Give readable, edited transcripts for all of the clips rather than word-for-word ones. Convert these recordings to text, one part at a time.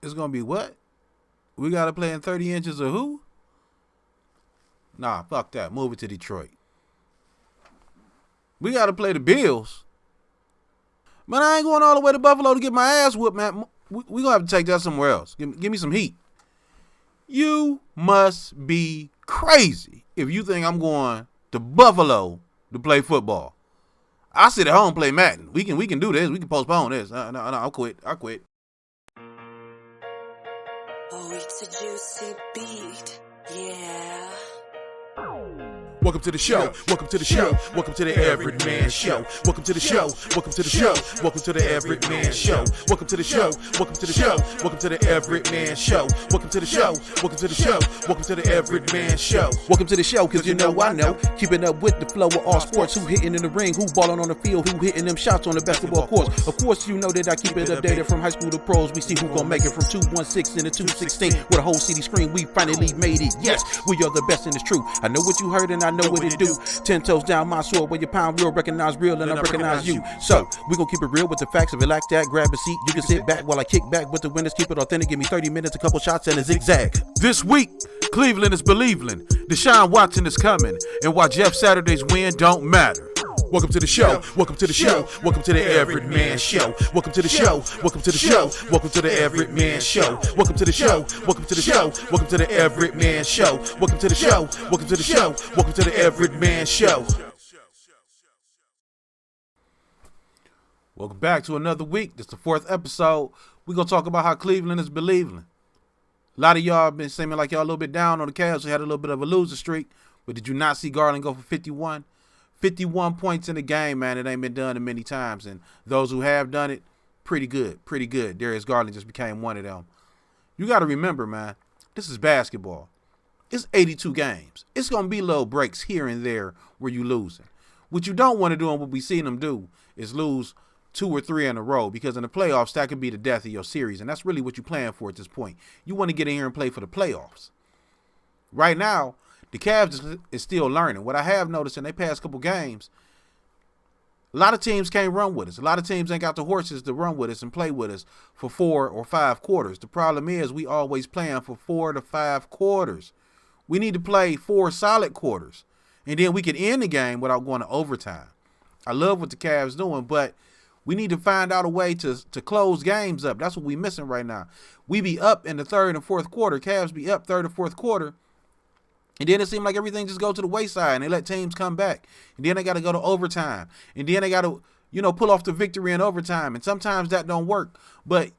It's going to be what? We got to play in 30 inches of who? Nah, fuck that. Move it to Detroit. We got to play the Bills. Man, I ain't going all the way to Buffalo to get my ass whooped, man. We going to have to take that somewhere else. Give me some heat. You must be crazy if you think I'm going to Buffalo to play football. I sit at home and play Madden. We can do this. We can postpone this. No, I quit. Oh, it's a juicy beat. Yeah. Welcome to the show. Welcome to the show. Welcome to the Everette Man Show. Welcome to the show. Welcome to the show. Welcome to the Everette Man Show. Welcome to the show. Welcome to the show. Welcome to the Everette Man Show. Welcome to the show. Welcome to the show. Welcome to the Everette Man Show. Welcome to the show, cause you know I know. Keeping up with the flow of all sports. Who hitting in the ring, who balling on the field, who hitting them shots on the basketball court. Of course, you know that I keep it updated from high school to pros. We see who gon' make it from 216 into 216. With a whole city screen, we finally made it. Yes, we are the best and it's true. I know what you heard and I know what it do. 10 toes down my sword, where you pound real, recognize real, and I recognize you. So, we gon' keep it real with the facts. If you like that, grab a seat. You can sit back while I kick back with the winners. Keep it authentic. Give me 30 minutes, a couple shots, and a zigzag. This week, Cleveland is believing. Deshaun Watson is coming. And why Jeff Saturday's win don't matter. Welcome to the show. Welcome to the show. Welcome to the Everette Man Show. Welcome to the show. Welcome to the show. Welcome to the Everette Man Show. Welcome to the show. Welcome to the show. Welcome to the Everette Man Show. Welcome to the show. Welcome to the show. Welcome to the Everette Man Show. Welcome back to another week. This is the 4th episode. We're going to talk about how Cleveland is believing. A lot of y'all have been seeming like y'all a little bit down on the Cavs. We had a little bit of a loser streak. But did you not see Garland go for 51? 51 points in the game, man. It ain't been done many times. And those who have done it, pretty good. Darius Garland just became one of them. You got to remember, man, this is basketball. It's 82 games. It's going to be little breaks here and there where you losing. What you don't want to do and what we seen them do is lose 2 or 3 in a row, because in the playoffs, that could be the death of your series. And that's really what you're playing for at this point. You want to get in here and play for the playoffs. Right now, the Cavs is still learning. What I have noticed in their past couple games, a lot of teams can't run with us. A lot of teams ain't got the horses to run with us and play with us for 4 or 5 quarters. The problem is we always playing for 4 to 5 quarters. We need to play 4 solid quarters, and then we can end the game without going to overtime. I love what the Cavs doing, but we need to find out a way to close games up. That's what we missing right now. We be up in the 3rd and 4th quarter. Cavs be up 3rd and 4th quarter. And then it seemed like everything just go to the wayside and they let teams come back. And then they got to go to overtime. And then they got to, pull off the victory in overtime. And sometimes that don't work. But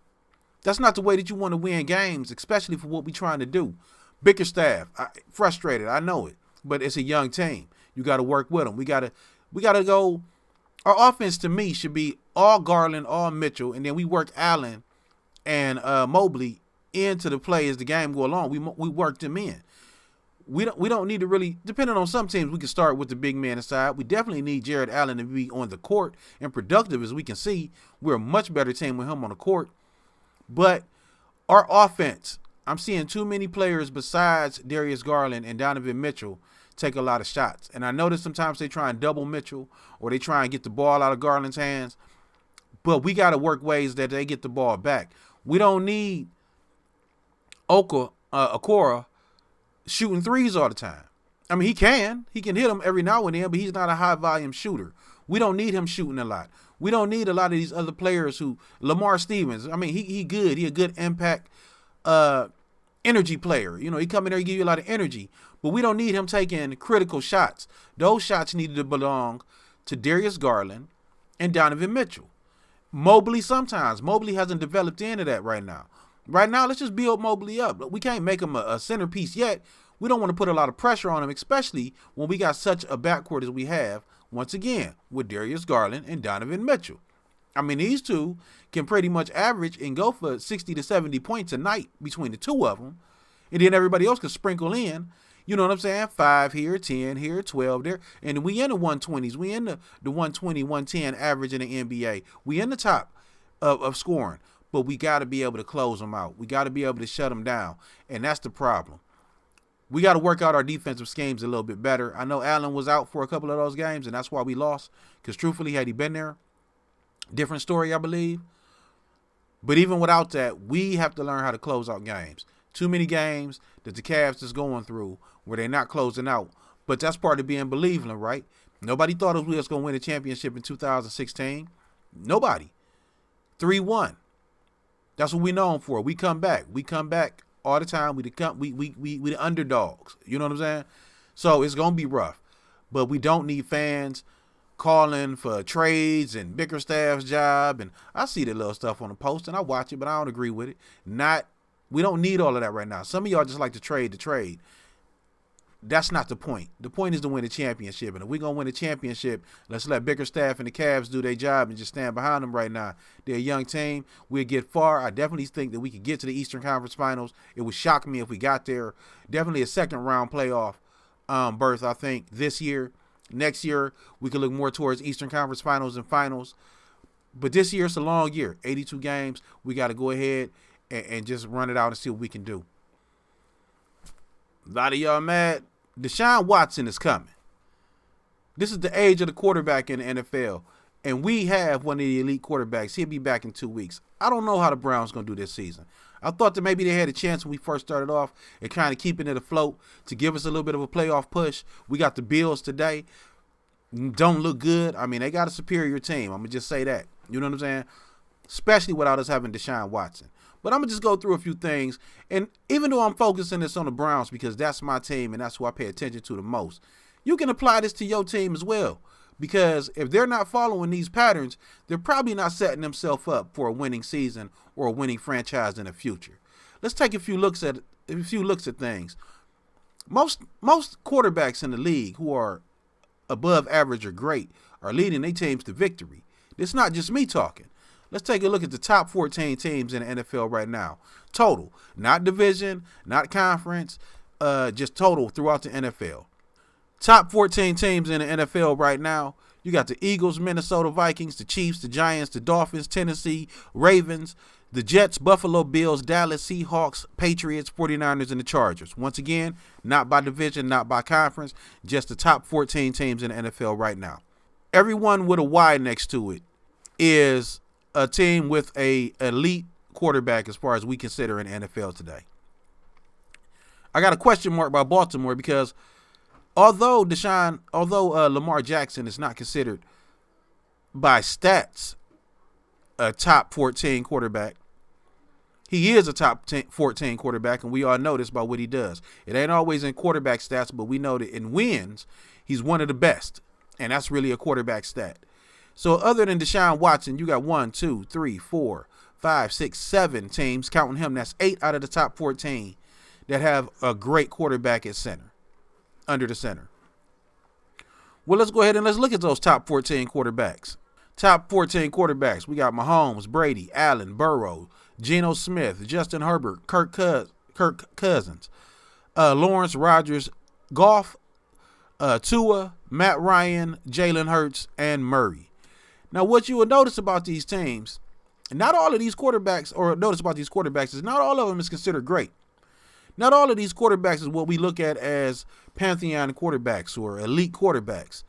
that's not the way that you want to win games, especially for what we're trying to do. Bickerstaff, frustrated, I know it. But it's a young team. You got to work with them. We got to go. Our offense, to me, should be all Garland, all Mitchell. And then we work Allen and Mobley into the play as the game go along. We work them in. We don't need to really, depending on some teams, we can start with the big man inside. We definitely need Jared Allen to be on the court and productive, as we can see. We're a much better team with him on the court. But our offense, I'm seeing too many players besides Darius Garland and Donovan Mitchell take a lot of shots. And I notice sometimes they try and double Mitchell or they try and get the ball out of Garland's hands. But we got to work ways that they get the ball back. We don't need Okoro shooting threes all the time. I mean, he can hit them every now and then, but he's not a high volume shooter. We don't need him shooting a lot. We don't need a lot of these other players Lamar Stevens. I mean, he good. He a good impact energy player. He come in there, he give you a lot of energy, but we don't need him taking critical shots. Those shots needed to belong to Darius Garland and Donovan Mitchell. Mobley sometimes. Mobley hasn't developed into that right now. Right now, let's just build Mobley up. We can't make him a centerpiece yet. We don't want to put a lot of pressure on him, especially when we got such a backcourt as we have, once again, with Darius Garland and Donovan Mitchell. I mean, these two can pretty much average and go for 60 to 70 points a night between the two of them. And then everybody else can sprinkle in, you know what I'm saying? 5 here, 10 here, 12 there. And we in the 120s. We in the 120, 110 average in the NBA. We in the top of scoring. But we got to be able to close them out. We got to be able to shut them down. And that's the problem. We got to work out our defensive schemes a little bit better. I know Allen was out for a couple of those games, and that's why we lost. Because truthfully, had he been there, different story, I believe. But even without that, we have to learn how to close out games. Too many games that the Cavs is going through where they're not closing out. But that's part of being Believeland, right? Nobody thought we was going to win a championship in 2016. Nobody. 3-1. That's what we known for. We come back. We come back all the time. We the underdogs. You know what I'm saying? So it's going to be rough. But we don't need fans calling for trades and Bickerstaff's job. And I see the little stuff on the post and I watch it, but I don't agree with it. We don't need all of that right now. Some of y'all just like to trade. That's not the point. The point is to win a championship. And if we're going to win a championship, let's let Bickerstaff and the Cavs do their job and just stand behind them right now. They're a young team. We'll get far. I definitely think that we could get to the Eastern Conference Finals. It would shock me if we got there. Definitely a second-round playoff berth, I think, this year. Next year, we could look more towards Eastern Conference Finals and Finals. But this year, it's a long year. 82 games. We got to go ahead and just run it out and see what we can do. A lot of y'all mad. Deshaun Watson is coming. This is the age of the quarterback in the NFL. And we have one of the elite quarterbacks. He'll be back in 2 weeks. I don't know how the Browns going to do this season. I thought that maybe they had a chance when we first started off and kind of keeping it afloat to give us a little bit of a playoff push. We got the Bills today. Don't look good. I mean, they got a superior team. I'm going to just say that. You know what I'm saying? Especially without us having Deshaun Watson. But I'm going to just go through a few things. And even though I'm focusing this on the Browns because that's my team and that's who I pay attention to the most, you can apply this to your team as well. Because if they're not following these patterns, they're probably not setting themselves up for a winning season or a winning franchise in the future. Let's take a few looks at things. Most quarterbacks in the league who are above average or great are leading their teams to victory. It's not just me talking. Let's take a look at the top 14 teams in the NFL right now. Total, not division, not conference, just total throughout the NFL. Top 14 teams in the NFL right now. You got the Eagles, Minnesota Vikings, the Chiefs, the Giants, the Dolphins, Tennessee, Ravens, the Jets, Buffalo Bills, Dallas, Seahawks, Patriots, 49ers, and the Chargers. Once again, not by division, not by conference, just the top 14 teams in the NFL right now. Everyone with a Y next to it is a team with a elite quarterback as far as we consider in the NFL today. I got a question mark by Baltimore because although Lamar Jackson is not considered by stats a top 14 quarterback, he is a top 14 quarterback, and we all know this by what he does. It ain't always in quarterback stats, but we know that in wins, he's one of the best, and that's really a quarterback stat. So other than Deshaun Watson, you got 1, 2, 3, 4, 5, 6, 7 teams, counting him. That's 8 out of the top 14 that have a great quarterback at center, under the center. Well, let's go ahead and let's look at those top 14 quarterbacks. Top 14 quarterbacks. We got Mahomes, Brady, Allen, Burrow, Geno Smith, Justin Herbert, Kirk Cousins, Lawrence, Rodgers, Goff, Tua, Matt Ryan, Jalen Hurts, and Murray. Now, what you will notice about these teams, not all of these quarterbacks, is not all of them is considered great. Not all of these quarterbacks is what we look at as pantheon quarterbacks or elite quarterbacks.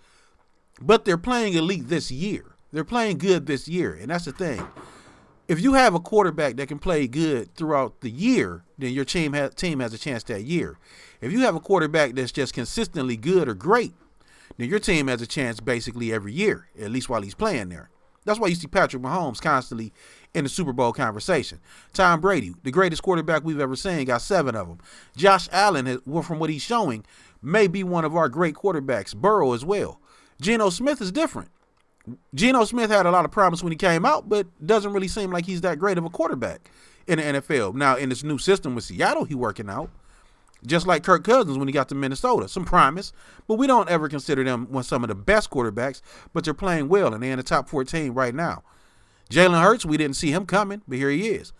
But they're playing elite this year. They're playing good this year, and that's the thing. If you have a quarterback that can play good throughout the year, then your team has a chance that year. If you have a quarterback that's just consistently good or great, then your team has a chance basically every year, at least while he's playing there. That's why you see Patrick Mahomes constantly in the Super Bowl conversation. Tom Brady, the greatest quarterback we've ever seen, got 7 of them. Josh Allen, from what he's showing, may be one of our great quarterbacks. Burrow as well. Geno Smith is different. Geno Smith had a lot of promise when he came out, but doesn't really seem like he's that great of a quarterback in the NFL. Now, in this new system with Seattle, he's working out. Just like Kirk Cousins when he got to Minnesota. Some promise, but we don't ever consider them one some of the best quarterbacks, but they're playing well, and they're in the top 14 right now. Jalen Hurts, we didn't see him coming, but here he is.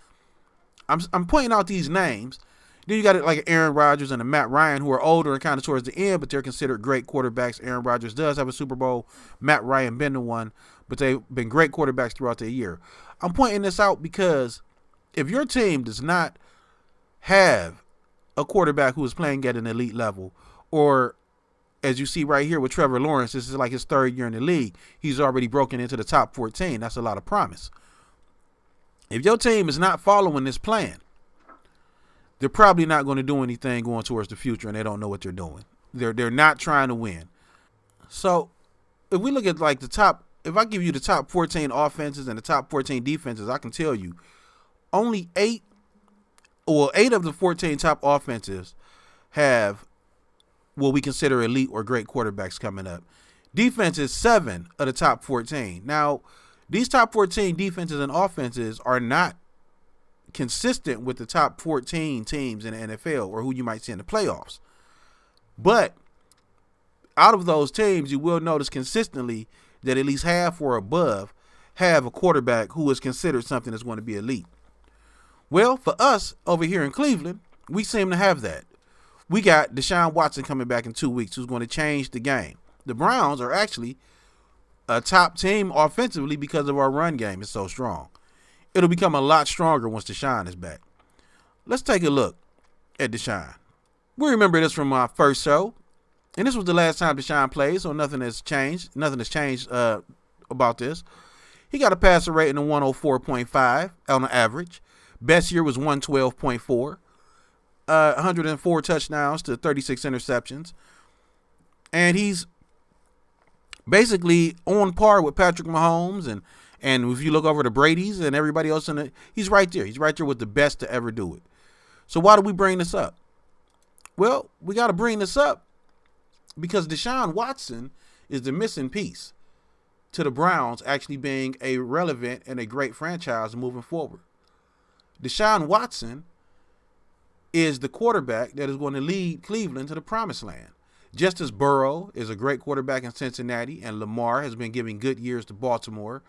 I'm pointing out these names. Then you got like Aaron Rodgers and a Matt Ryan who are older and kind of towards the end, but they're considered great quarterbacks. Aaron Rodgers does have a Super Bowl. Matt Ryan been the one, but they've been great quarterbacks throughout the year. I'm pointing this out because if your team does not have a quarterback who is playing at an elite level, or as you see right here with Trevor Lawrence, this is like his 3rd year in the league. He's already broken into the top 14. That's a lot of promise. If your team is not following this plan, they're probably not going to do anything going towards the future, and they don't know what they're doing. They're not trying to win. So if we look at like if I give you the top 14 offenses and the top 14 defenses, I can tell you only 8 of the 14 top offenses have what we consider elite or great quarterbacks coming up. Defense is 7 of the top 14. Now, these top 14 defenses and offenses are not consistent with the top 14 teams in the NFL or who you might see in the playoffs. But out of those teams, you will notice consistently that at least half or above have a quarterback who is considered something that's going to be elite. Well, for us over here in Cleveland, we seem to have that. We got Deshaun Watson coming back in 2 weeks, who's going to change the game. The Browns are actually a top team offensively because of our run game is so strong. It'll become a lot stronger once Deshaun is back. Let's take a look at Deshaun. We remember this from my first show, and this was the last time Deshaun played, so nothing has changed. Nothing has changed about this. He got a passer rating of 104.5 on an average. Best year was 112.4. 104 touchdowns to 36 interceptions. And he's basically on par with Patrick Mahomes. And if you look over the Brady's and everybody else in it, he's right there. He's right there with the best to ever do it. So why do we bring this up? Well, we got to bring this up because Deshaun Watson is the missing piece to the Browns actually being a relevant and a great franchise moving forward. Deshaun Watson is the quarterback that is going to lead Cleveland to the promised land. Just as Burrow is a great quarterback in Cincinnati and Lamar has been giving good years to Baltimore,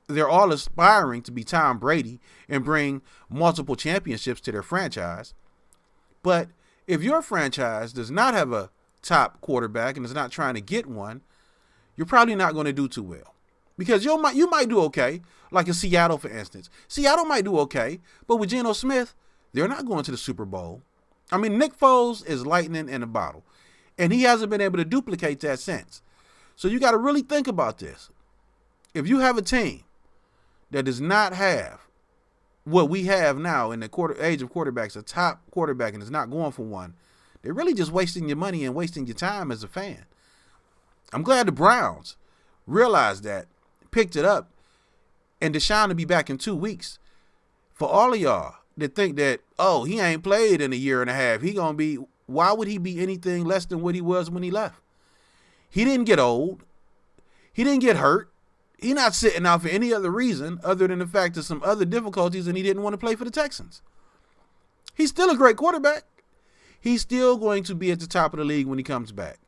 they're all aspiring to be Tom Brady and bring multiple championships to their franchise. But if your franchise does not have a top quarterback and is not trying to get one, you're probably not going to do too well. Because you might do okay, like in Seattle, for instance. Seattle might do okay, but with Geno Smith, they're not going to the Super Bowl. I mean, Nick Foles is lightning in a bottle, and he hasn't been able to duplicate that since. So you got to really think about this. If you have a team that does not have what we have now in the age of quarterbacks, a top quarterback, and is not going for one, they're really just wasting your money and wasting your time as a fan. I'm glad the Browns realized that, picked it up, and Deshaun will be back in 2 weeks. For all of y'all that think that, oh, he ain't played in a year and a half, why would he be anything less than what he was when he left? He didn't get old. He didn't get hurt. He's not sitting out for any other reason other than the fact of some other difficulties and he didn't want to play for the Texans. He's still a great quarterback. He's still going to be at the top of the league when he comes back.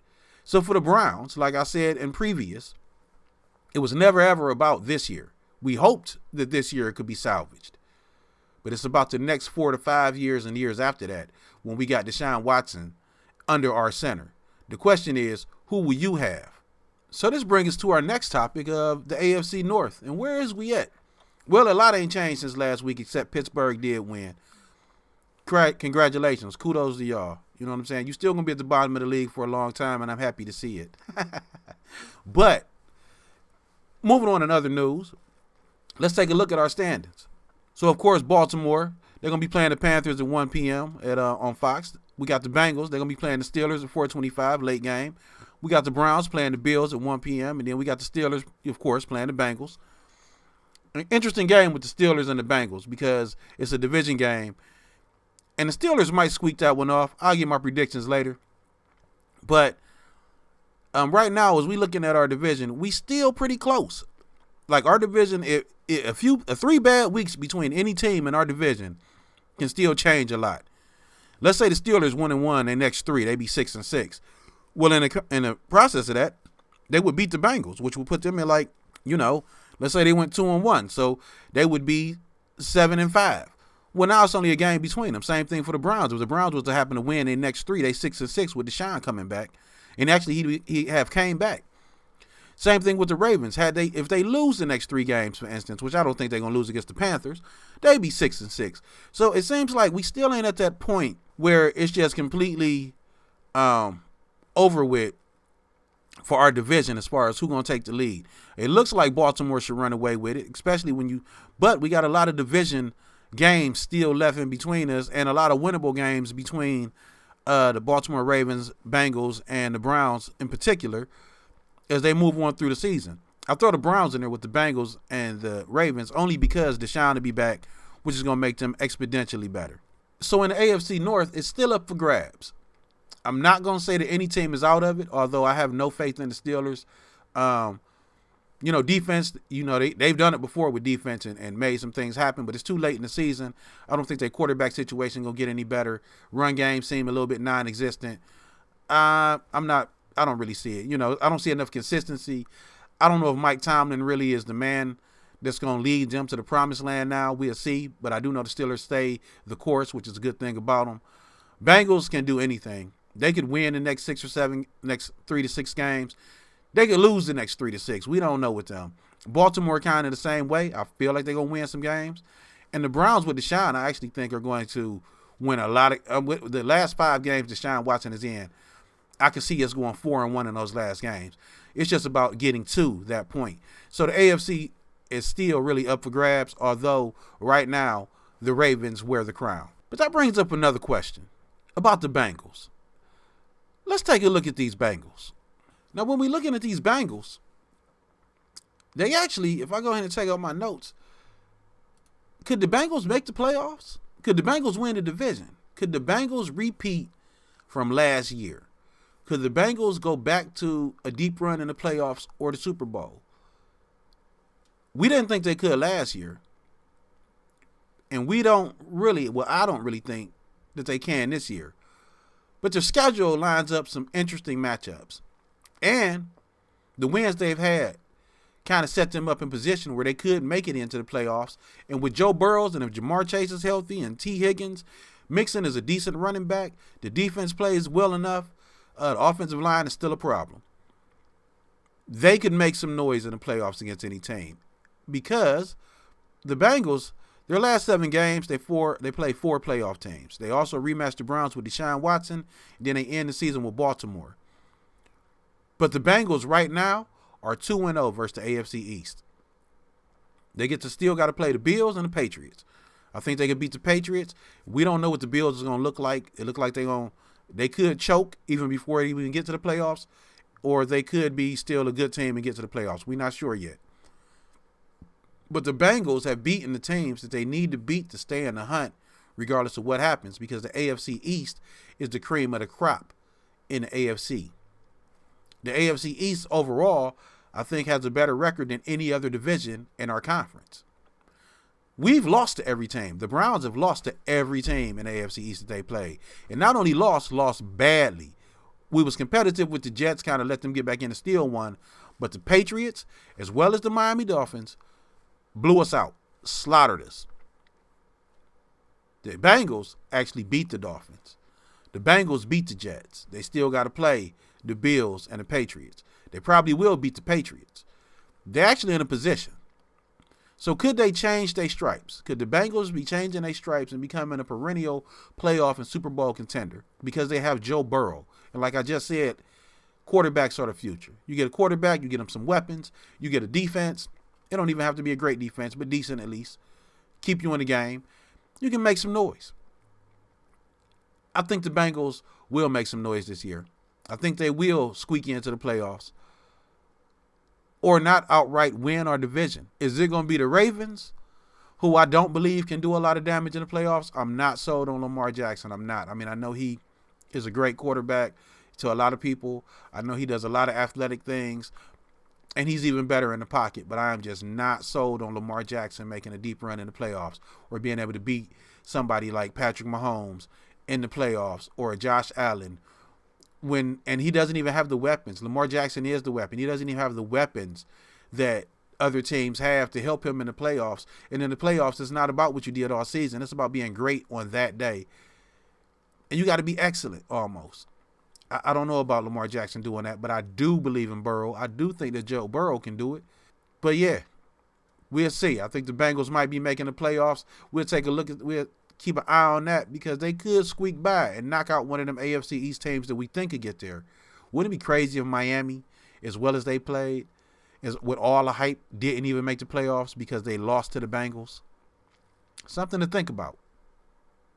So for the Browns, like I said in previous, it was never ever about this year. We hoped that this year it could be salvaged. But it's about the next 4 to 5 years and years after that when we got Deshaun Watson under our center. The question is, who will you have? So this brings us to our next topic of the AFC North. And where is we at? Well, a lot ain't changed since last week except Pittsburgh did win. Congratulations. Kudos to y'all. You know what I'm saying? You're still going to be at the bottom of the league for a long time, and I'm happy to see it. But moving on in other news, let's take a look at our standings. So, of course, Baltimore, they're going to be playing the Panthers at 1 p.m. on Fox. We got the Bengals. They're going to be playing the Steelers at 4:25, late game. We got the Browns playing the Bills at 1 p.m. And then we got the Steelers, of course, playing the Bengals. An interesting game with the Steelers and the Bengals because it's a division game. And the Steelers might squeak that one off. I'll get my predictions later. But right now, as we looking at our division, we still pretty close. Like our division, 3 bad weeks between any team in our division can still change a lot. Let's say the Steelers 1-1 their next 3, they be 6-6. Well, in the process of that, they would beat the Bengals, which would put them in let's say they went 2-1, so they would be 7-5. Well, now it's only a game between them. Same thing for the Browns. If the Browns was to happen to win their next 3, they 6-6 with Deshaun coming back, and actually he have came back. Same thing with the Ravens. If they lose the next 3 games, for instance, which I don't think they're gonna lose against the Panthers, they'd be 6-6. So it seems like we still ain't at that point where it's just completely over with for our division as far as who's going to take the lead. It looks like Baltimore should run away with it, especially but we got a lot of division games still left in between us and a lot of winnable games between the Baltimore Ravens, Bengals, and the Browns in particular as they move on through the season. I throw the Browns in there with the Bengals and the Ravens only because Deshaun will be back, which is going to make them exponentially better. So in the AFC North, it's still up for grabs. I'm not going to say that any team is out of it, although I have no faith in the Steelers. Defense, they've done it before with defense and made some things happen, but it's too late in the season. I don't think their quarterback situation going to get any better. Run game seem a little bit non-existent. I don't really see it. I don't see enough consistency. I don't know if Mike Tomlin really is the man that's going to lead them to the promised land now. We'll see, but I do know the Steelers stay the course, which is a good thing about them. Bengals can do anything. They could win the next 3 to 6 games. They could lose the next 3 to 6. We don't know with them. Baltimore kind of the same way. I feel like they're going to win some games. And the Browns with Deshaun, I actually think are going to win a lot of with the last 5 games Deshaun Watson is in. I can see us going 4-1 in those last games. It's just about getting to that point. So the AFC is still really up for grabs, although right now the Ravens wear the crown. But that brings up another question about the Bengals. Let's take a look at these Bengals. Now, when we're looking at these Bengals, they actually, if I go ahead and take out my notes, could the Bengals make the playoffs? Could the Bengals win the division? Could the Bengals repeat from last year? Could the Bengals go back to a deep run in the playoffs or the Super Bowl? We didn't think they could last year. And I don't really think that they can this year. But their schedule lines up some interesting matchups. And the wins they've had kind of set them up in position where they could make it into the playoffs. And with Joe Burrows and if Jamar Chase is healthy and T. Higgins, Mixon is a decent running back, the defense plays well enough, the offensive line is still a problem. They could make some noise in the playoffs against any team because the Bengals, their last 7 games, they play 4 playoff teams. They also rematched the Browns with Deshaun Watson, and then they end the season with Baltimore. But the Bengals right now are 2-0 versus the AFC East. They still got to play the Bills and the Patriots. I think they could beat the Patriots. We don't know what the Bills is going to look like. It looks like they could choke even before they even get to the playoffs, or they could be still a good team and get to the playoffs. We're not sure yet. But the Bengals have beaten the teams that they need to beat to stay in the hunt, regardless of what happens, because the AFC East is the cream of the crop in the AFC. The AFC East overall, I think, has a better record than any other division in our conference. We've lost to every team. The Browns have lost to every team in the AFC East that they played. And not only lost badly. We was competitive with the Jets, kind of let them get back in and steal one. But the Patriots, as well as the Miami Dolphins, blew us out, slaughtered us. The Bengals actually beat the Dolphins. The Bengals beat the Jets. They still got to play the Bills and the Patriots. They probably will beat the Patriots. They're actually in a position. So could they change their stripes? Could the Bengals be changing their stripes and becoming a perennial playoff and Super Bowl contender? Because they have Joe Burrow. And like I just said, quarterbacks are the future. You get a quarterback, you get them some weapons, you get a defense. It don't even have to be a great defense, but decent at least. Keep you in the game. You can make some noise. I think the Bengals will make some noise this year. I think they will squeak into the playoffs. Or not outright win our division. Is it going to be the Ravens, who I don't believe can do a lot of damage in the playoffs? I'm not sold on Lamar Jackson. I'm not. I mean, I know he is a great quarterback to a lot of people. I know he does a lot of athletic things. And he's even better in the pocket. But I am just not sold on Lamar Jackson making a deep run in the playoffs or being able to beat somebody like Patrick Mahomes in the playoffs or Josh Allen. And he doesn't even have the weapons. Lamar Jackson is the weapon. He doesn't even have the weapons that other teams have to help him in the playoffs. And in the playoffs, it's not about what you did all season. It's about being great on that day. And you got to be excellent almost. I don't know about Lamar Jackson doing that, but I do believe in Burrow. I do think that Joe Burrow can do it. But yeah, we'll see. I think the Bengals might be making the playoffs. We'll keep an eye on that because they could squeak by and knock out one of them AFC East teams that we think could get there. Wouldn't it be crazy if Miami as well as they played, with all the hype, didn't even make the playoffs because they lost to the Bengals. Something to think about.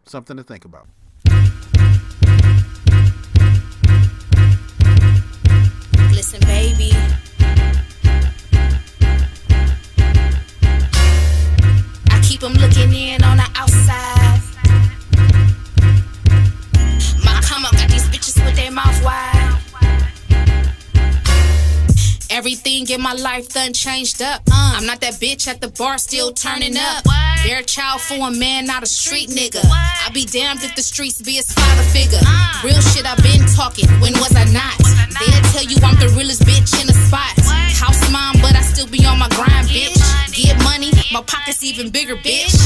Something to think about. Listen, baby. I keep them looking in on the outside. My come up got these bitches with their mouth wide. Everything in my life done changed up. I'm not that bitch at the bar still turning up. Bare child for a man, not a street nigga. I be damned if the streets be a father figure. Real shit I been talking, when was I not? They'll tell you I'm the realest bitch in the spot. House mom, but I still be on my grind, bitch. Get money, my pockets even bigger, bitch.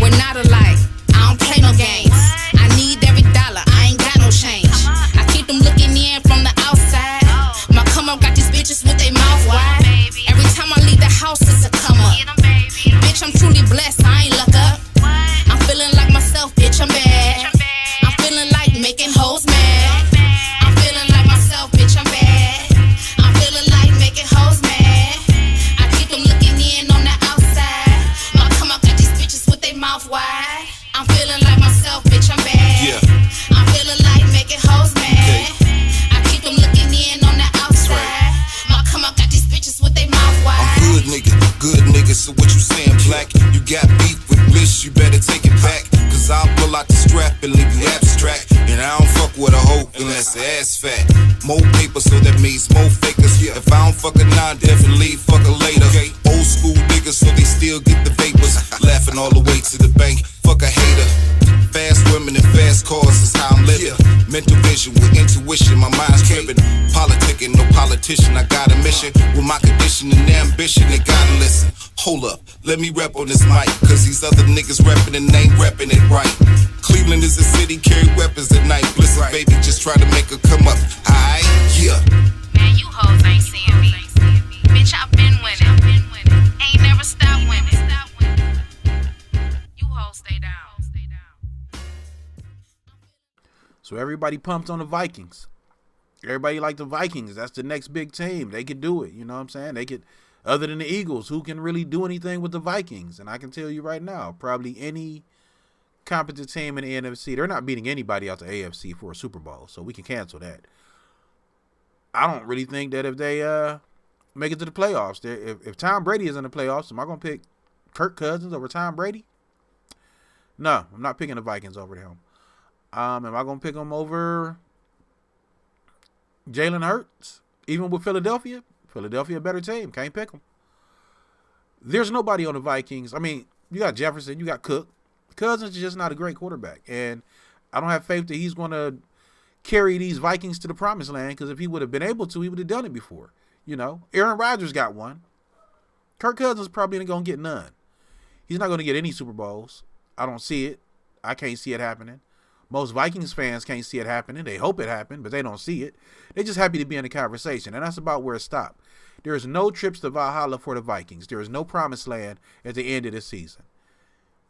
We're not alike, I don't play no games. I need every dollar, I ain't got no change. I keep them looking in from the outside. My come up got these bitches with their mouth wide. Every time I leave the house, it's a come up. Bitch, I'm truly blessed, I ain't luck up. I'm feeling like myself, bitch, I'm bad. I'm feeling like making hoes mad. I'm feeling like myself, bitch, I'm bad. I'm feeling like making hoes mad. I keep them looking in on the outside. My come up got these bitches with their mouth wide. I'm feeling like myself, bitch, I'm bad. Yeah. I'm feeling like making hoes mad. I keep them looking in on the outside. My come up got these bitches with their mouth wide. I'm good nigga, so what you saying, black? You got beef with Bliss, you better take it back. Cause I'll pull out the strap and leave you abstract. And I don't fuck with a hoe unless the ass fat. More paper, so that means more fakers. If I don't fuck her now, definitely fuck her later. Old school niggas, so they still get the vapors. Laughing all the way to the bank, fuck a hater. Fast women and fast cars is how I'm living. Mental vision with intuition, my mind's tripping. Politicking, no politician, I got a mission. With my condition and ambition, they gotta listen. Hold up, let me rep on this mic. Cause these other niggas reppin' and ain't reppin' it right. Cleveland is a city, carry weapons at night. Listen, baby, just try to make her come up. Aight, yeah. Man, you hoes ain't seeing me. Bitch, I been winning. Ain't never stop winning. You hoes stay down. So everybody pumped on the Vikings. Everybody like the Vikings. That's the next big team. They could do it. You know what I'm saying? They could, other than the Eagles, who can really do anything with the Vikings? And I can tell you right now, probably any competent team in the NFC, they're not beating anybody out the AFC for a Super Bowl. So we can cancel that. I don't really think that if they make it to the playoffs, if Tom Brady is in the playoffs, am I going to pick Kirk Cousins over Tom Brady? No, I'm not picking the Vikings over him. Am I going to pick them over Jalen Hurts? Even with Philadelphia? Philadelphia a better team. Can't pick them. There's nobody on the Vikings. I mean, you got Jefferson. You got Cook. Cousins is just not a great quarterback. And I don't have faith that he's going to carry these Vikings to the promised land, because if he would have been able to, he would have done it before. You know, Aaron Rodgers got one. Kirk Cousins probably ain't going to get none. He's not going to get any Super Bowls. I don't see it. I can't see it happening. Most Vikings fans can't see it happening. They hope it happened, but they don't see it. They're just happy to be in the conversation, and that's about where it stopped. There is no trips to Valhalla for the Vikings. There is no promised land at the end of this season.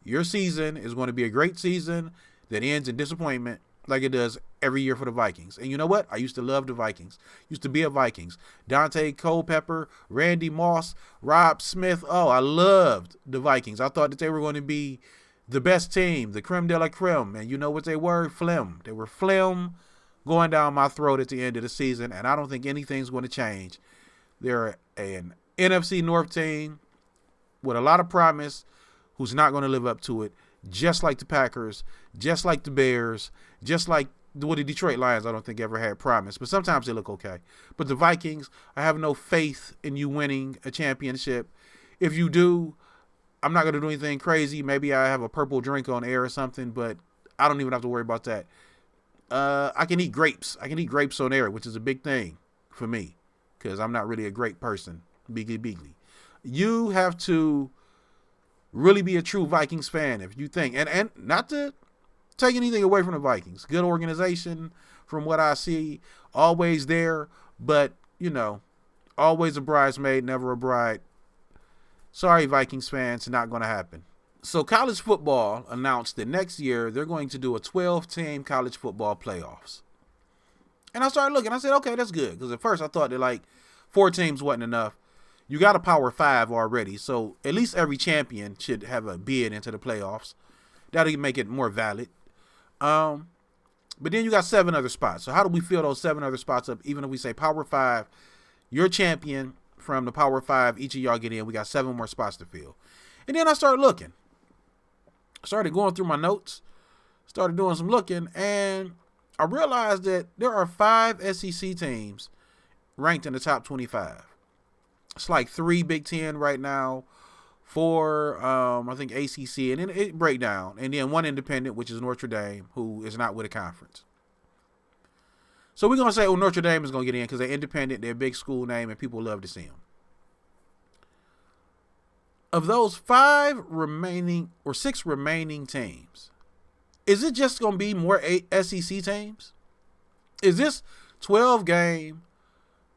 Your season is going to be a great season that ends in disappointment like it does every year for the Vikings. And you know what? I used to love the Vikings. Used to be a Vikings. Dante Culpepper, Randy Moss, Rob Smith. Oh, I loved the Vikings. I thought that they were going to be the best team, the creme de la creme. And you know what they were? Phlegm. They were phlegm going down my throat at the end of the season, and I don't think anything's going to change. They're an NFC North team with a lot of promise who's not going to live up to it, just like the Packers, just like the Bears, just like the Detroit Lions. I don't think ever had promise, but sometimes they look okay. But the Vikings, I have no faith in you winning a championship. If you do, I'm not going to do anything crazy. Maybe I have a purple drink on air or something, but I don't even have to worry about that. I can eat grapes. I can eat grapes on air, which is a big thing for me because I'm not really a grape person. Bigly. You have to really be a true Vikings fan if you think, and not to take anything away from the Vikings. Good organization from what I see, always there, but, you know, always a bridesmaid, never a bride. Sorry, Vikings fans, not going to happen. So college football announced that next year they're going to do a 12-team college football playoffs. And I started looking. I said, okay, that's good. Because at first I thought that, like, 4 teams wasn't enough. You got a Power 5 already, so at least every champion should have a bid into the playoffs. That'll make it more valid. But then you got 7 other spots. So how do we fill those 7 other spots up? Even if we say Power 5, your champion from the Power 5, each of y'all get in. We got 7 more spots to fill. And then I started looking. Started going through my notes. Started doing some looking. And I realized that there are 5 SEC teams ranked in the top 25. It's like 3 Big Ten right now, 4, I think ACC, and then it break down. And then 1 independent, which is Notre Dame, who is not with a conference. So we're going to say, Notre Dame is going to get in because they're independent, they're a big school name, and people love to see them. Of those 5 remaining, or 6 remaining teams, is it just going to be more SEC teams? Is this 12-game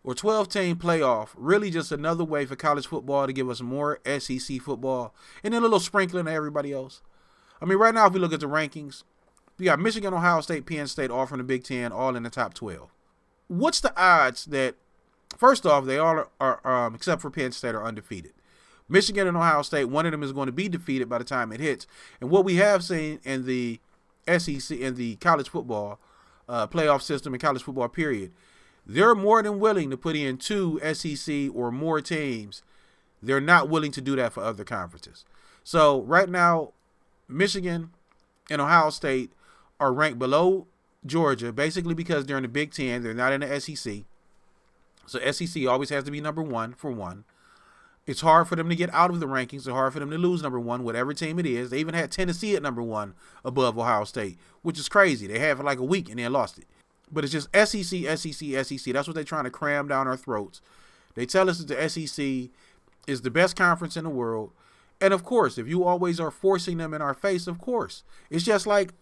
or 12-team playoff really just another way for college football to give us more SEC football and then a little sprinkling of everybody else? I mean, right now, if we look at the rankings, we got Michigan, Ohio State, Penn State, all from the Big Ten, all in the top 12. What's the odds that, first off, they all are except for Penn State, are undefeated? Michigan and Ohio State, one of them is going to be defeated by the time it hits. And what we have seen in the SEC, in the college football playoff system and college football period, they're more than willing to put in 2 SEC or more teams. They're not willing to do that for other conferences. So right now, Michigan and Ohio State are ranked below Georgia, basically because they're in the Big Ten. They're not in the SEC. So SEC always has to be number 1 for 1. It's hard for them to get out of the rankings. It's hard for them to lose number 1, whatever team it is. They even had Tennessee at number 1 above Ohio State, which is crazy. They had it for like a week and then lost it. But it's just SEC, SEC, SEC. That's what they're trying to cram down our throats. They tell us that the SEC is the best conference in the world. And, of course, if you always are forcing them in our face, of course. It's just like,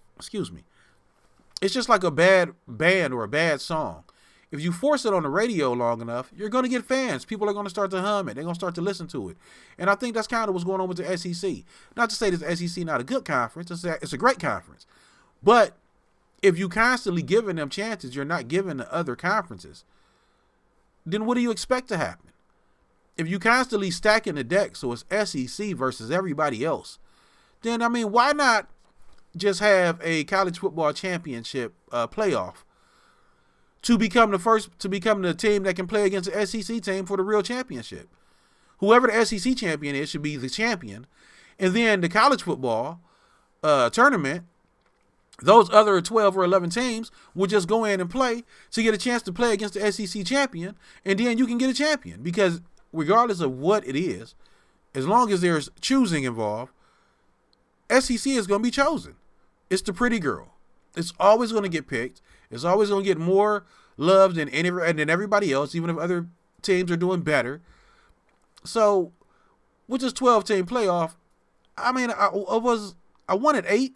it's just like a bad band or a bad song. If you force it on the radio long enough, you're going to get fans. People are going to start to hum it. They're going to start to listen to it. And I think that's kind of what's going on with the SEC. Not to say that the SEC not a good conference. It's a great conference. But if you constantly giving them chances you're not giving the other conferences, then what do you expect to happen? If you constantly stacking the deck so it's SEC versus everybody else, then, I mean, why not just have a college football championship playoff to become the team that can play against the SEC team for the real championship? Whoever the SEC champion is should be the champion. And then the college football tournament, those other 12 or 11 teams will just go in and play to get a chance to play against the SEC champion, and then you can get a champion. Because regardless of what it is, as long as there's choosing involved, SEC is going to be chosen. It's the pretty girl. It's always going to get picked. It's always going to get more love than everybody else, even if other teams are doing better. So with this 12-team playoff, I mean, I wanted 8.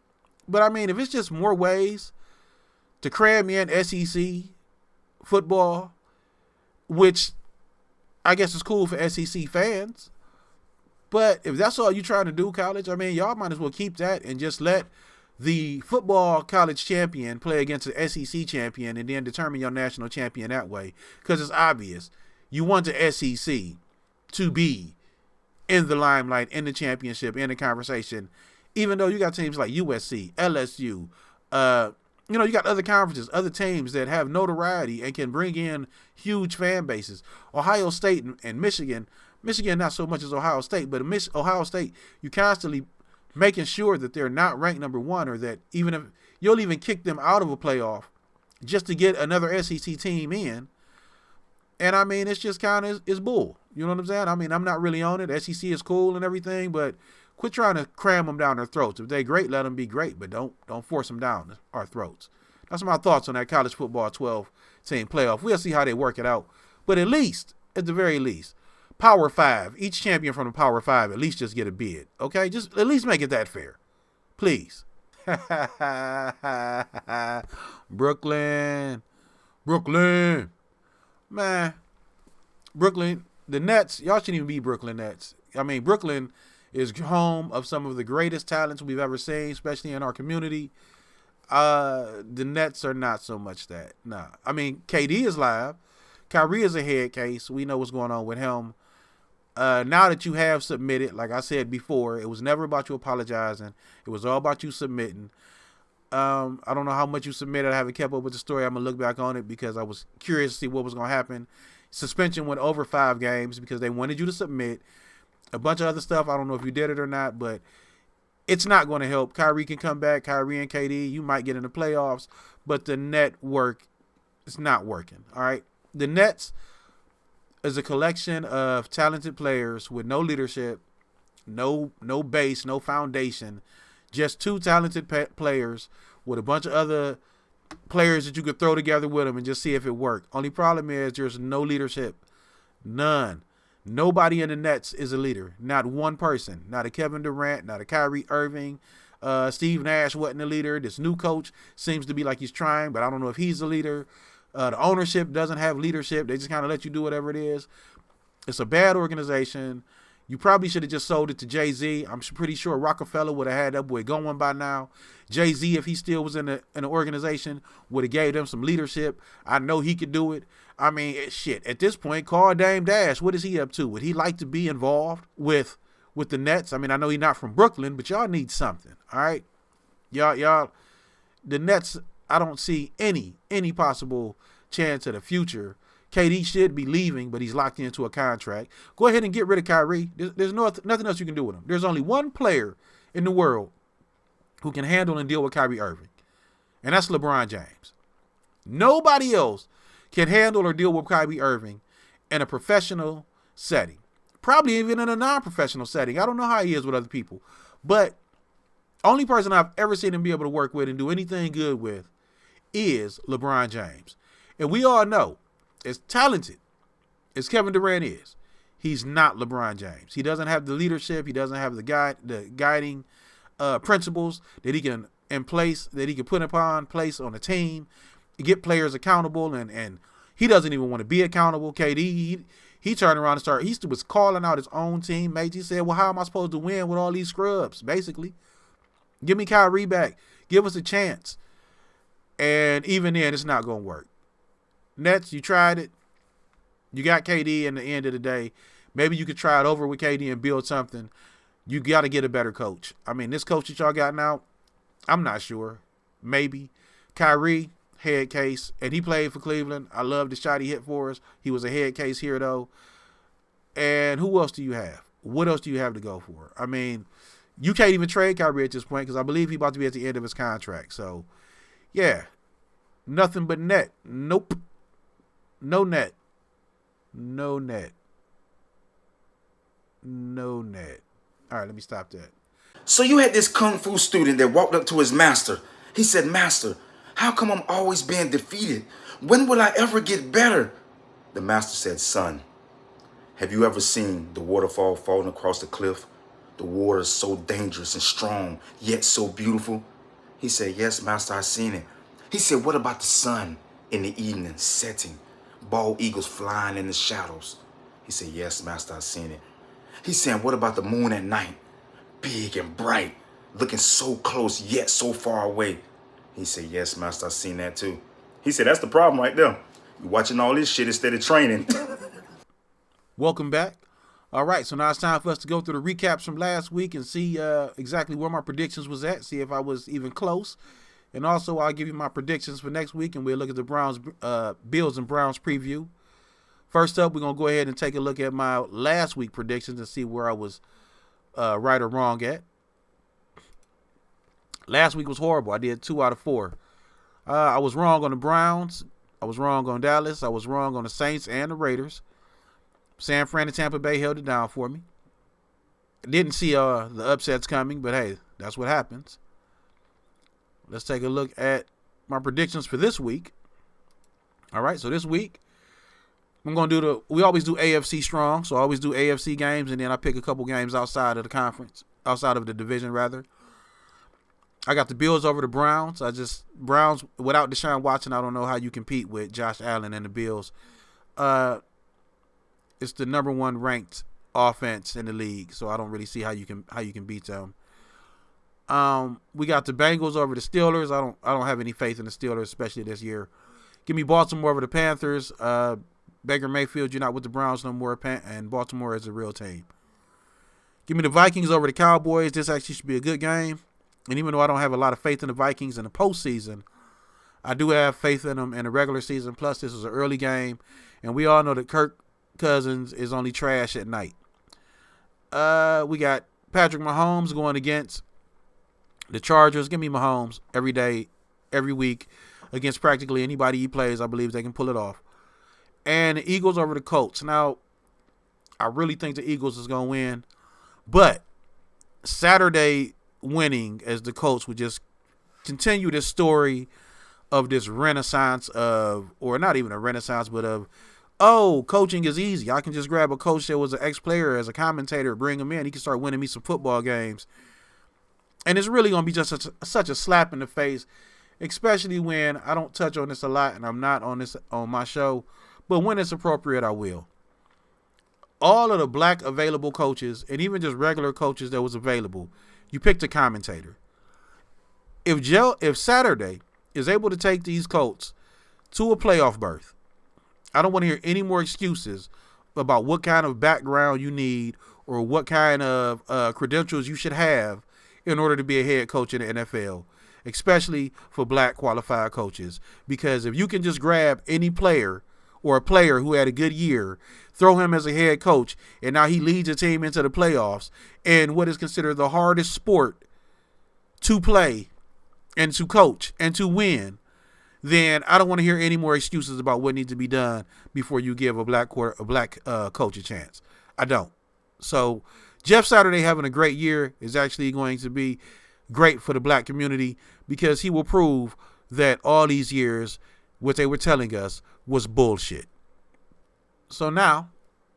But, I mean, if it's just more ways to cram in SEC football, which I guess is cool for SEC fans, but if that's all you're trying to do, college, I mean, y'all might as well keep that and just let the football college champion play against the SEC champion and then determine your national champion that way. Because it's obvious. You want the SEC to be in the limelight, in the championship, in the conversation, even though you got teams like USC, LSU, you got other conferences, other teams that have notoriety and can bring in huge fan bases. Ohio State and Michigan not so much as Ohio State, but Ohio State, you constantly making sure that they're not ranked number 1, or that even if you'll even kick them out of a playoff just to get another SEC team in. And I mean, it's just kind of, it's bull. You know what I'm saying? I mean, I'm not really on it. SEC is cool and everything, but quit trying to cram them down their throats. If they're great, let them be great, but don't force them down our throats. That's my thoughts on that college football 12-team playoff. We'll see how they work it out. But at the very least, Power 5, each champion from the Power 5 at least just get a bid. Okay? Just at least make it that fair. Please. Brooklyn. Man. Brooklyn. The Nets, y'all shouldn't even be Brooklyn Nets. I mean, Brooklyn is home of some of the greatest talents we've ever seen, especially in our community. The Nets are not so much that. Nah. I mean, KD is live. Kyrie is a head case. We know what's going on with him. Now that you have submitted, like I said before, it was never about you apologizing. It was all about you submitting. I don't know how much you submitted. I haven't kept up with the story. I'm going to look back on it because I was curious to see what was going to happen. Suspension went over 5 games because they wanted you to submit. A bunch of other stuff, I don't know if you did it or not, but it's not going to help. Kyrie can come back. Kyrie and KD, you might get in the playoffs, but the network is not working, all right? The Nets is a collection of talented players with no leadership, no base, no foundation, just 2 talented players with a bunch of other players that you could throw together with them and just see if it worked. Only problem is there's no leadership. None. Nobody in the Nets is a leader. Not one person. Not a Kevin Durant, not a Kyrie Irving. Steve Nash wasn't a leader. This new coach seems to be like he's trying, but I don't know if he's a leader. The ownership doesn't have leadership. They just kind of let you do whatever it is. It's a bad organization. You probably should have just sold it to Jay-Z. I'm pretty sure Rockefeller would have had that boy going by now. Jay-Z, if he still was in the organization, would have gave them some leadership. I know he could do it. I mean, shit, at this point, call Dame Dash. What is he up to? Would he like to be involved with the Nets? I mean, I know he's not from Brooklyn, but y'all need something, all right? Y'all, the Nets, I don't see any possible chance of the future. KD should be leaving, but he's locked into a contract. Go ahead and get rid of Kyrie. There's nothing else you can do with him. There's only one player in the world who can handle and deal with Kyrie Irving, and that's LeBron James. Nobody else can handle or deal with Kyrie Irving in a professional setting. Probably even in a non-professional setting. I don't know how he is with other people, but only person I've ever seen him be able to work with and do anything good with is LeBron James. And we all know, as talented as Kevin Durant is, he's not LeBron James. He doesn't have the leadership. He doesn't have the guiding principles that he can put upon place on a team, get players accountable, and he doesn't even want to be accountable. KD, he turned around and he was calling out his own teammates. He said, well, how am I supposed to win with all these scrubs, basically? Give me Kyrie back. Give us a chance. And even then, it's not going to work. Nets, you tried it. You got KD in the end of the day. Maybe you could try it over with KD and build something. You got to get a better coach. I mean, this coach that y'all got now, I'm not sure. Maybe. Kyrie, head case. And he played for Cleveland. I love the shot he hit for us. He was a head case here, though. And who else do you have? What else do you have to go for? I mean, you can't even trade Kyrie at this point because I believe he's about to be at the end of his contract. So, yeah. Nothing but net. Nope. No net. No net. No net. All right, let me stop that. So you had this kung fu student that walked up to his master. He said, Master, how come I'm always being defeated? When will I ever get better? The master said, Son, have you ever seen the waterfall falling across the cliff? The water is so dangerous and strong, yet so beautiful. He said, Yes, Master, I've seen it. He said, what about the sun in the evening setting? Bald eagles flying in the shadows. He said, Yes, Master, I've seen it. He said, what about the moon at night? Big and bright, looking so close yet so far away. He said, Yes, Master, I've seen that too. He said, that's the problem right there. You're watching all this shit instead of training. Welcome back. All right, so now it's time for us to go through the recaps from last week and see exactly where my predictions was at, see if I was even close. And also, I'll give you my predictions for next week, and we'll look at the Bills and Browns preview. First up, we're going to go ahead and take a look at my last week predictions and see where I was right or wrong at. Last week was horrible. I did 2 out of 4. I was wrong on the Browns. I was wrong on Dallas. I was wrong on the Saints and the Raiders. San Fran and Tampa Bay held it down for me. Didn't see the upsets coming, but hey, that's what happens. Let's take a look at my predictions for this week. All right, so this week, I'm going to we always do AFC strong, so I always do AFC games, and then I pick a couple games outside of the conference, outside of the division, rather. I got the Bills over the Browns. Browns, without Deshaun Watson, I don't know how you compete with Josh Allen and the Bills. It's the number 1 ranked offense in the league, so I don't really see how you can beat them. We got the Bengals over the Steelers. I don't have any faith in the Steelers, especially this year. Give me Baltimore over the Panthers. Baker Mayfield, you're not with the Browns no more, and Baltimore is a real team. Give me the Vikings over the Cowboys. This actually should be a good game. And even though I don't have a lot of faith in the Vikings in the postseason, I do have faith in them in the regular season. Plus, this is an early game, and we all know that Kirk Cousins is only trash at night. We got Patrick Mahomes going against the Chargers. Give me Mahomes every day, every week, against practically anybody he plays. I believe they can pull it off. And the Eagles over the Colts. Now, I really think the Eagles is going to win, but Saturday winning as the Colts would just continue this story of this renaissance of, or not even a renaissance, but of, oh, coaching is easy. I can just grab a coach that was an ex-player as a commentator, bring him in. He can start winning me some football games. And it's really going to be just such a slap in the face, especially when I don't touch on this a lot and I'm not on this on my show. But when it's appropriate, I will. All of the black available coaches and even just regular coaches that was available, you picked a commentator. If Saturday is able to take these Colts to a playoff berth, I don't want to hear any more excuses about what kind of background you need or what kind of credentials you should have in order to be a head coach in the NFL, especially for black qualified coaches. Because if you can just grab any player or a player who had a good year, throw him as a head coach, and now he leads a team into the playoffs in what is considered the hardest sport to play and to coach and to win, then I don't want to hear any more excuses about what needs to be done before you give a black coach a chance. I don't. So Jeff Saturday having a great year is actually going to be great for the black community because he will prove that all these years what they were telling us was bullshit. So now,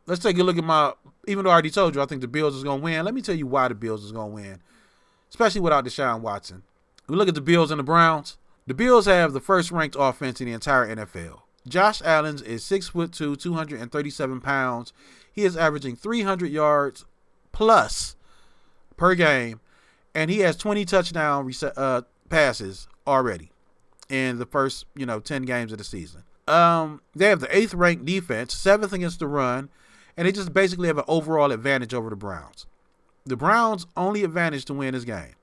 let's take a look at even though I already told you I think the Bills is going to win, let me tell you why the Bills is going to win, especially without Deshaun Watson. We look at the Bills and the Browns. The Bills have the first-ranked offense in the entire NFL. Josh Allen is 6'2", 237 pounds. He is averaging 300 yards plus per game, and he has 20 touchdown passes already in the first 10 games of the season. They have the 8th ranked defense, 7th against the run, and they just basically have an overall advantage over the Browns. The Browns' only advantage to win this game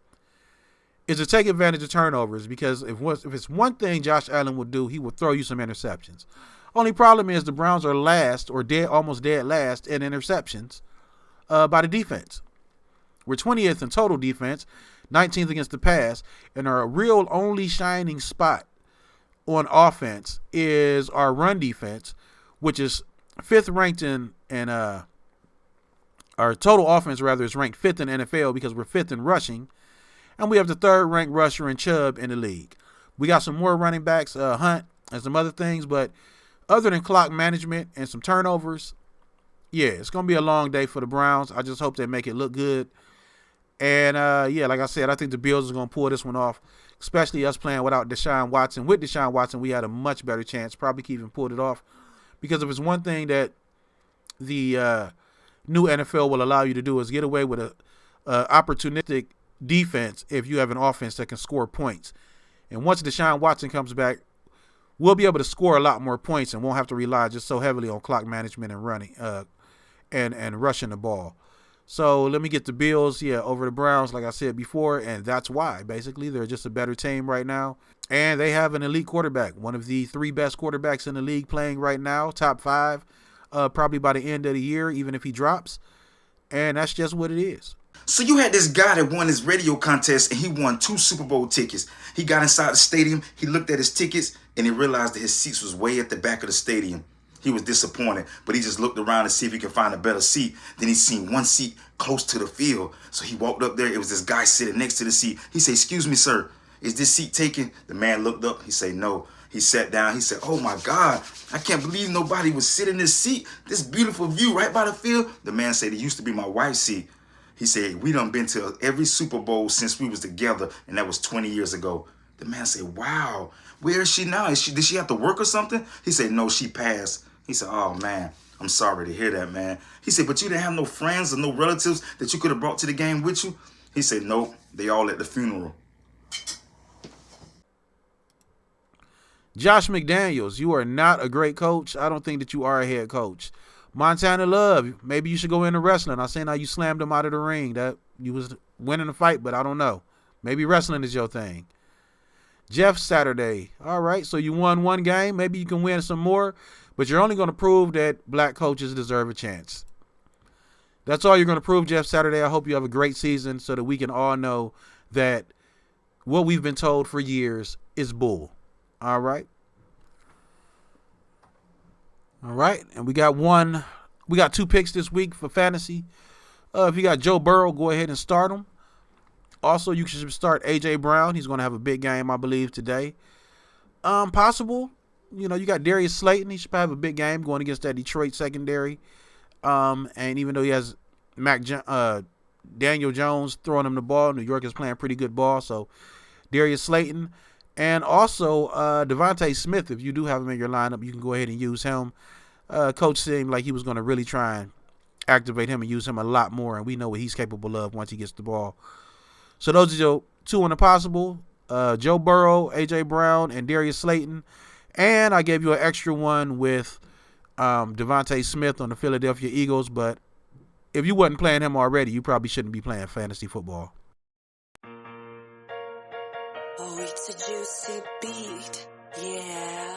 is to take advantage of turnovers, because if it's one thing Josh Allen would do, he would throw you some interceptions. Only problem is the Browns are last or almost dead last in interceptions by the defense. We're 20th in total defense, 19th against the pass, and our real only shining spot on offense is our run defense, which is 5th ranked in our total offense rather is ranked 5th in NFL because we're 5th in rushing, and we have the 3rd ranked rusher in Chubb in the league. We got some more running backs, Hunt and some other things, but other than clock management and some turnovers, yeah, it's going to be a long day for the Browns. I just hope they make it look good. And, like I said, I think the Bills are going to pull this one off, especially us playing without Deshaun Watson. With Deshaun Watson, we had a much better chance, probably even pulled it off, because if it's one thing that the new NFL will allow you to do is get away with a opportunistic defense if you have an offense that can score points. And once Deshaun Watson comes back, we'll be able to score a lot more points and won't have to rely just so heavily on clock management and running and rushing the ball. So let me get the Bills, over the Browns, like I said before, and that's why. Basically, they're just a better team right now, and they have an elite quarterback, one of the 3 best quarterbacks in the league playing right now, top 5, probably by the end of the year, even if he drops, and that's just what it is. So you had this guy that won his radio contest, and he won 2 Super Bowl tickets. He got inside the stadium, he looked at his tickets, and he realized that his seats was way at the back of the stadium. He was disappointed, but he just looked around to see if he could find a better seat. Then he seen one seat close to the field. So he walked up there. It was this guy sitting next to the seat. He said, "Excuse me, sir, is this seat taken?" The man looked up. He said, "No." He sat down. He said, "Oh my God, I can't believe nobody would sit in this seat. This beautiful view right by the field." The man said, "It used to be my wife's seat." He said, "We done been to every Super Bowl since we was together, and that was 20 years ago." The man said, "Wow, where is she now? Did she have to work or something?" He said, "No, she passed." He said, "Oh, man, I'm sorry to hear that, man." He said, "But you didn't have no friends or no relatives that you could have brought to the game with you?" He said, "Nope, they all at the funeral." Josh McDaniels, you are not a great coach. I don't think that you are a head coach. Montana Love, maybe you should go into wrestling. I seen how you slammed him out of the ring. That you was winning the fight, but I don't know. Maybe wrestling is your thing. Jeff Saturday, all right, so you won one game. Maybe you can win some more, but you're only going to prove that black coaches deserve a chance. That's all you're going to prove, Jeff Saturday. I hope you have a great season so that we can all know that what we've been told for years is bull. All right. All right. And we got 2 picks this week for fantasy. If you got Joe Burrow, go ahead and start him. Also, you should start A.J. Brown. He's going to have a big game, I believe, today. Possible. You got Darius Slayton. He should have a big game going against that Detroit secondary. And even though he has Daniel Jones throwing him the ball, New York is playing pretty good ball. So Darius Slayton. And also Devontae Smith, if you do have him in your lineup, you can go ahead and use him. Coach seemed like he was going to really try and activate him and use him a lot more, and we know what he's capable of once he gets the ball. So those are your 2 on the possible, Joe Burrow, A.J. Brown, and Darius Slayton. And I gave you an extra one with Devontae Smith on the Philadelphia Eagles, but if you wasn't playing him already, you probably shouldn't be playing fantasy football. Oh, it's a juicy beat, yeah.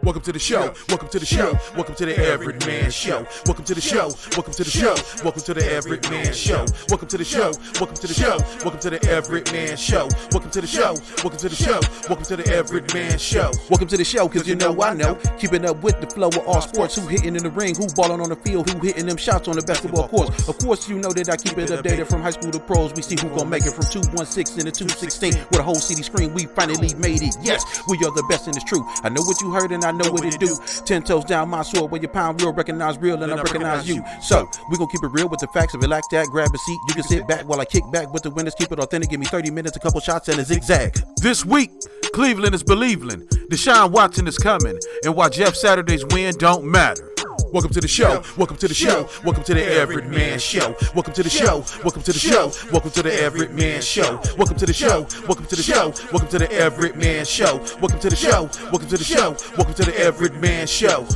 Welcome to the show. Welcome to the show. Welcome to the Everett Man Show. Welcome to the show. Welcome to the show. Welcome to the Everett Man Show. Welcome to the show. Welcome to the show. Welcome to the Everett Man Show. Welcome to the show. Welcome to the show. Welcome to the Everett Man Show. Welcome to the show, cause you know I know. Keeping up with the flow of all sports. Who hitting in the ring, who balling on the field, who hitting them shots on the basketball court. Of course, you know that I keep it updated from high school to pros. We see who gon' make it from 216 into 216. With a whole city screen, we finally made it. Yes, we are the best and it's true. I know what you heard and I know what it do. 10 toes down my sword, when you pound real, recognize real, and I recognize you. So, we gon' keep it real with the facts. If you like that, grab a seat. You can sit back while I kick back with the winners. Keep it authentic. Give me 30 minutes, a couple shots, and a zigzag. This week, Cleveland is believing. Deshaun Watson is coming. And why Jeff Saturday's win don't matter. Welcome to the show. Welcome to the show. Welcome to the Everett Man Show. Welcome to the show. Welcome to the show. Welcome to the Everett Man Show. Welcome to the show. Welcome to the show. Welcome to the Everett Man Show. Welcome to the show. Welcome to the show. Welcome to the Everett Man Show.